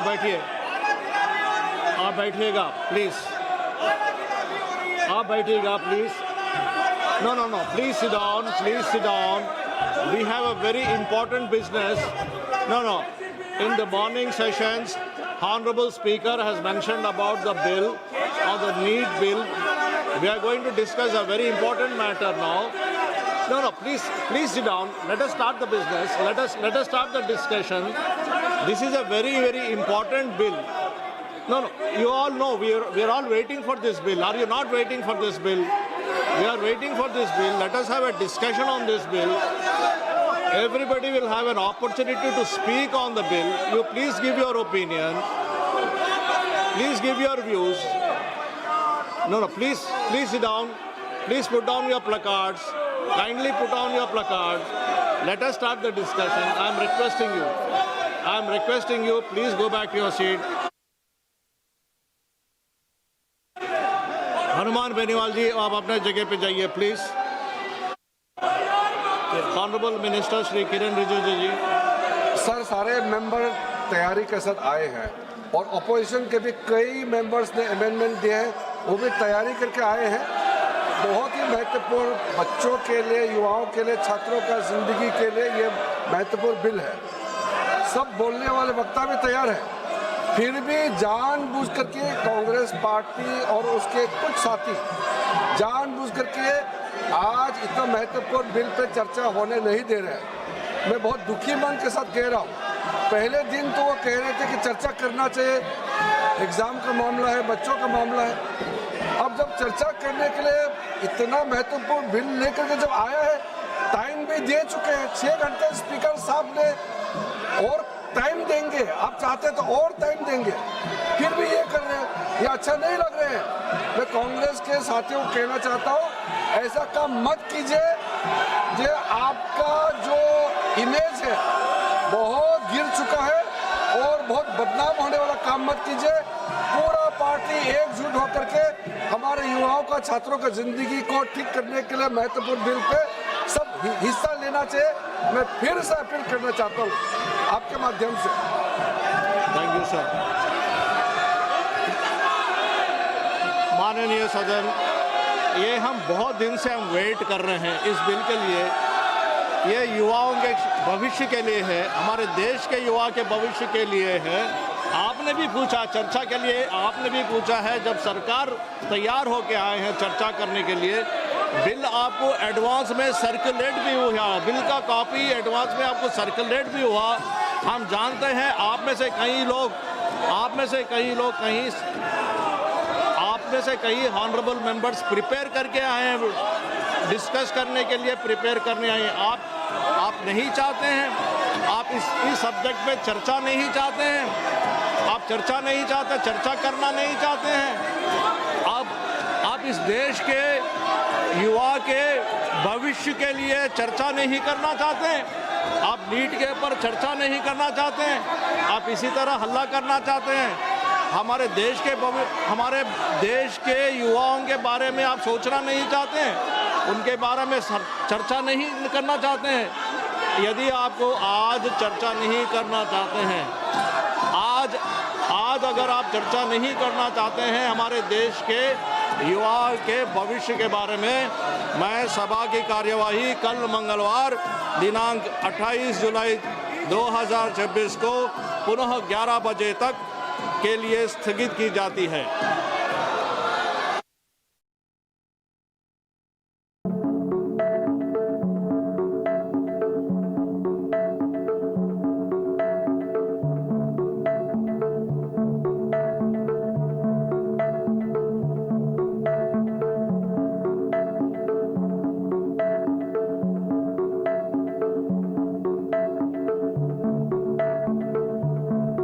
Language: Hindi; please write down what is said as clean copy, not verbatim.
बैठिए, आप बैठिएगा प्लीज, आप बैठिएगा please. No, no, no, please sit down, please sit down. We have a very important business. No, no, in the morning sessions, Honorable Speaker has mentioned about the bill, or the need bill. We are going to discuss a very important matter now. No, no, please sit down. Let us start the business. Let us start the discussion. This is a very, very important bill. No, no, you all know we are all waiting for this bill. Are you not waiting for this bill? We are waiting for this bill. Let us have a discussion on this bill. Everybody will have an opportunity to speak on the bill. You please give your opinion. Please give your views. No, no, please sit down. Please put down your placards. Kindly put down your placards. Let us start the discussion. I am requesting you. I am requesting you. Please go back to your seat. Hanuman Beniwal ji, आप अपने जगह पे जाइए please. Honourable minister Shri Kiren Rijiju ji. Sir, सारे मेंबर तैयारी के साथ आए हैं और अपोजिशन के भी कई मेंबर्स ने अमेंडमेंट दिए हैं, वो भी तैयारी करके आए हैं। बहुत ही महत्वपूर्ण, बच्चों के लिए, युवाओं के लिए, छात्रों का जिंदगी के लिए ये महत्वपूर्ण बिल है। सब बोलने वाले वक्ता भी तैयार हैं, फिर भी जानबूझ करके कांग्रेस पार्टी और उसके कुछ साथी जानबूझ करके आज इतना महत्वपूर्ण बिल पे चर्चा होने नहीं दे रहे हैं। मैं बहुत दुखी मन के साथ कह रहा हूँ। पहले दिन तो वो कह रहे थे कि चर्चा करना चाहिए, एग्ज़ाम का मामला है, बच्चों का मामला है। अब जब चर्चा करने के लिए इतना महत्वपूर्ण बिल लेकर के जब आया है, टाइम भी दे चुके हैं, 6 घंटे स्पीकर साहब ने और टाइम देंगे, आप चाहते तो और टाइम देंगे, फिर भी ये कर रहे हैं, ये अच्छा नहीं लग रहे हैं। मैं कांग्रेस के साथियों को कहना चाहता हूँ, ऐसा काम मत कीजिए। ये आपका जो इमेज है बहुत गिर चुका है और बहुत बदनाम होने वाला काम मत कीजिए। पूरा पार्टी एकजुट होकर के हमारे युवाओं का, छात्रों का जिंदगी को ठीक करने के लिए महत्वपूर्ण बिल पे सब हिस्सा लेना चाहिए। मैं फिर से अपील करना चाहता हूँ आपके माध्यम से। Thank you sir. माननीय सदन, ये हम बहुत दिन से हम वेट कर रहे हैं इस बिल के लिए। ये युवाओं के भविष्य के लिए है, हमारे देश के युवा के भविष्य के लिए है। आपने भी पूछा चर्चा के लिए, आपने भी पूछा है, जब सरकार तैयार होके आए हैं चर्चा करने के लिए, बिल आपको एडवांस में सर्कुलेट भी हुआ, बिल का कॉपी एडवांस में आपको सर्कुलेट भी हुआ। हम जानते हैं आप में से कई ऑनरेबल मेंबर्स प्रिपेयर करके आए हैं, डिस्कस करने के लिए प्रिपेयर करने आए हैं। आप नहीं चाहते हैं, आप इस सब्जेक्ट पे चर्चा नहीं चाहते हैं, आप चर्चा नहीं चाहते, चर्चा करना नहीं चाहते हैं। आप इस देश के युवा के भविष्य के लिए चर्चा नहीं करना चाहते हैं, आप नीट के ऊपर चर्चा नहीं करना चाहते हैं, आप इसी तरह हल्ला करना चाहते हैं। हमारे देश के युवाओं के बारे में आप सोचना नहीं चाहते हैं, उनके बारे में चर्चा नहीं करना चाहते हैं। यदि आपको आज चर्चा नहीं करना चाहते हैं, आज अगर आप चर्चा नहीं करना चाहते हैं हमारे देश के युवा के भविष्य के बारे में, मैं सभा की कार्यवाही कल मंगलवार दिनांक 28 जुलाई 2026 को पुनः 11 बजे तक के लिए स्थगित की जाती है।